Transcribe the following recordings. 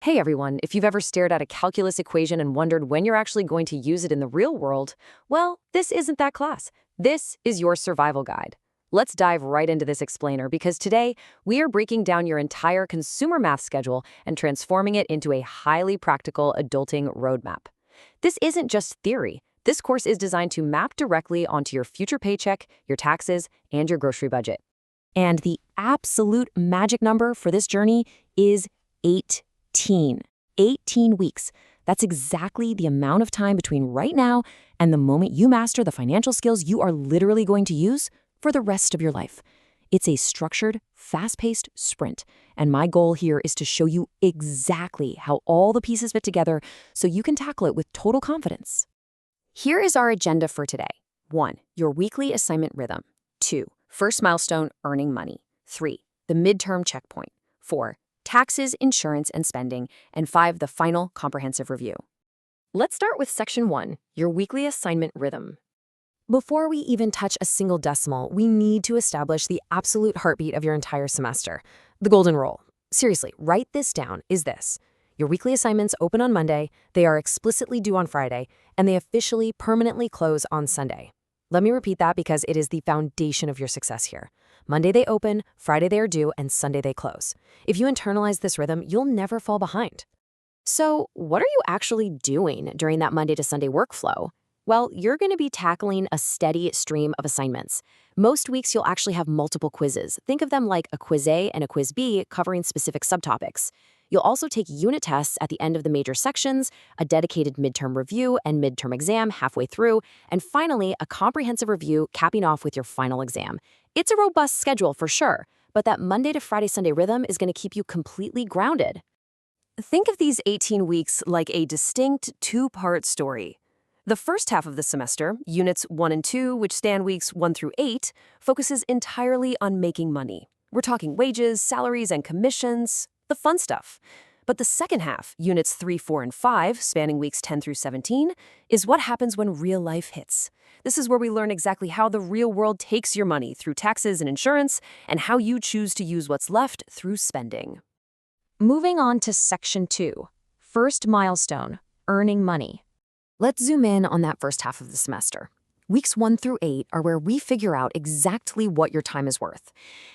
Hey everyone, if you've ever stared at a calculus equation and wondered when you're actually going to use it in the real world, well, this isn't that class. This is your survival guide. Let's dive right into this explainer because today we are breaking down your entire consumer math schedule and transforming it into a highly practical adulting roadmap. This isn't just theory. This course is designed to map directly onto your future paycheck, your taxes, and your grocery budget. And the absolute magic number for this journey is 18. 18 weeks. That's exactly the amount of time between right now and the moment you master the financial skills you are literally going to use for the rest of your life. It's a structured, fast-paced sprint, and my goal here is to show you exactly how all the pieces fit together so you can tackle it with total confidence. Here is our agenda for today. 1. Your weekly assignment rhythm. 2. First milestone, earning money. 3. The midterm checkpoint. 4. Taxes, insurance, and spending. And 5. The final comprehensive review. Let's start with Section 1, your weekly assignment rhythm. Before we even touch a single decimal, we need to establish the absolute heartbeat of your entire semester. The golden rule. Seriously, write this down, is this. Your weekly assignments open on Monday, they are explicitly due on Friday, and they officially permanently close on Sunday. Let me repeat that because it is the foundation of your success here. Monday they open, Friday they are due, and Sunday they close. If you internalize this rhythm, you'll never fall behind. So, what are you actually doing during that Monday to Sunday workflow? Well, you're going to be tackling a steady stream of assignments. Most weeks you'll actually have multiple quizzes. Think of them like a quiz A and a quiz B covering specific subtopics. You'll also take unit tests at the end of the major sections, a dedicated midterm review and midterm exam halfway through, and finally, a comprehensive review capping off with your final exam. It's a robust schedule for sure, but that Monday to Friday Sunday rhythm is going to keep you completely grounded. Think of these 18 weeks like a distinct two-part story. The first half of the semester, Units 1 and 2, which span weeks 1 through 8, focuses entirely on making money. We're talking wages, salaries, and commissions, the fun stuff. But the second half, Units 3, 4, and 5, spanning weeks 10 through 17, is what happens when real life hits. This is where we learn exactly how the real world takes your money through taxes and insurance, and how you choose to use what's left through spending. Moving on to Section 2, first milestone, earning money. Let's zoom in on that first half of the semester. Weeks 1 through 8 are where we figure out exactly what your time is worth.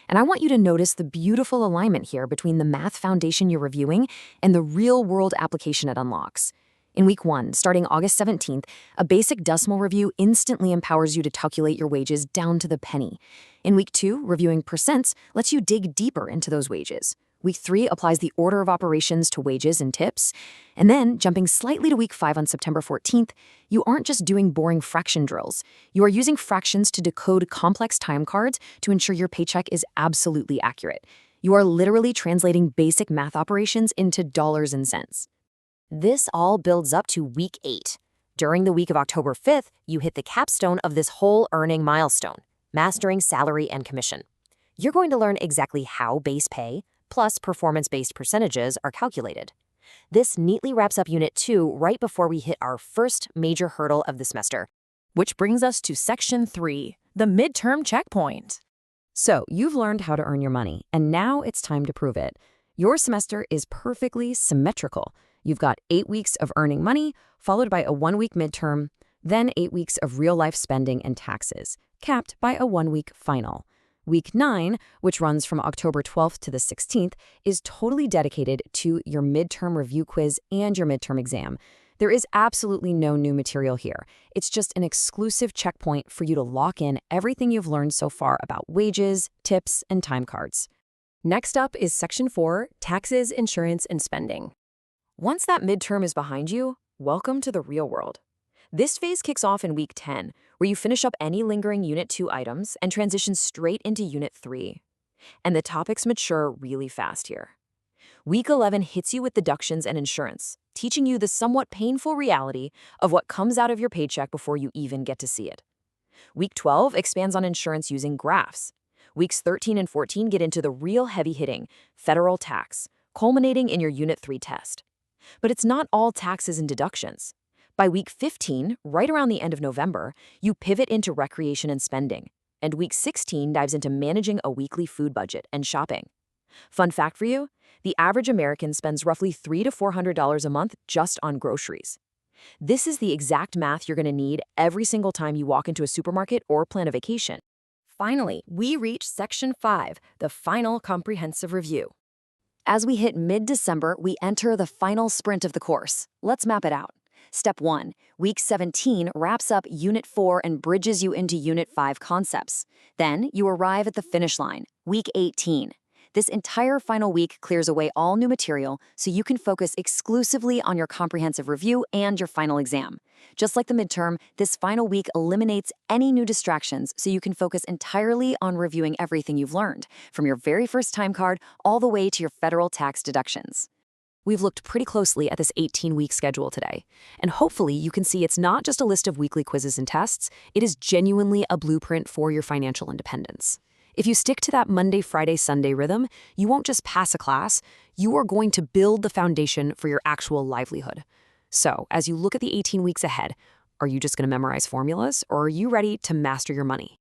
And I want you to notice the beautiful alignment here between the math foundation you're reviewing and the real-world application it unlocks. In Week 1, starting August 17th, a basic decimal review instantly empowers you to calculate your wages down to the penny. In Week 2, reviewing percents lets you dig deeper into those wages. Week 3 applies the order of operations to wages and tips. And then, jumping slightly to Week 5 on September 14th, you aren't just doing boring fraction drills. You are using fractions to decode complex time cards to ensure your paycheck is absolutely accurate. You are literally translating basic math operations into dollars and cents. This all builds up to Week 8. During the week of October 5th, you hit the capstone of this whole earning milestone, mastering salary and commission. You're going to learn exactly how base pay, plus performance-based percentages are calculated. This neatly wraps up Unit 2 right before we hit our first major hurdle of the semester, which brings us to Section 3, the midterm checkpoint. So, you've learned how to earn your money, and now it's time to prove it. Your semester is perfectly symmetrical. You've got 8 weeks of earning money, followed by a 1-week midterm, then 8 weeks of real-life spending and taxes, capped by a 1-week final. Week 9, which runs from October 12th to the 16th, is totally dedicated to your midterm review quiz and your midterm exam. There is absolutely no new material here. It's just an exclusive checkpoint for you to lock in everything you've learned so far about wages, tips, and time cards. Next up is Section 4, taxes, insurance, and spending. Once that midterm is behind you, welcome to the real world. This phase kicks off in Week 10, where you finish up any lingering Unit 2 items and transition straight into Unit 3. And the topics mature really fast here. Week 11 hits you with deductions and insurance, teaching you the somewhat painful reality of what comes out of your paycheck before you even get to see it. Week 12 expands on insurance using graphs. Weeks 13 and 14 get into the real heavy-hitting federal tax, culminating in your Unit 3 test. But it's not all taxes and deductions. By Week 15, right around the end of November, you pivot into recreation and spending, and Week 16 dives into managing a weekly food budget and shopping. Fun fact for you, The average American spends roughly $300 to $400 a month just on groceries. This is the exact math you're going to need every single time you walk into a supermarket or plan a vacation. Finally, we reach Section 5, the final comprehensive review. As we hit mid-December, we enter the final sprint of the course. Let's map it out. Step 1. Week 17 wraps up Unit 4 and bridges you into Unit 5 concepts. Then you arrive at the finish line, Week 18. This entire final week clears away all new material so you can focus exclusively on your comprehensive review and your final exam. Just like the midterm, this final week eliminates any new distractions so you can focus entirely on reviewing everything you've learned, from your very first time card all the way to your federal tax deductions. We've looked pretty closely at this 18-week schedule today, and hopefully you can see it's not just a list of weekly quizzes and tests, it is genuinely a blueprint for your financial independence. If you stick to that Monday, Friday, Sunday rhythm, you won't just pass a class, you are going to build the foundation for your actual livelihood. So, as you look at the 18 weeks ahead, are you just going to memorize formulas, or are you ready to master your money?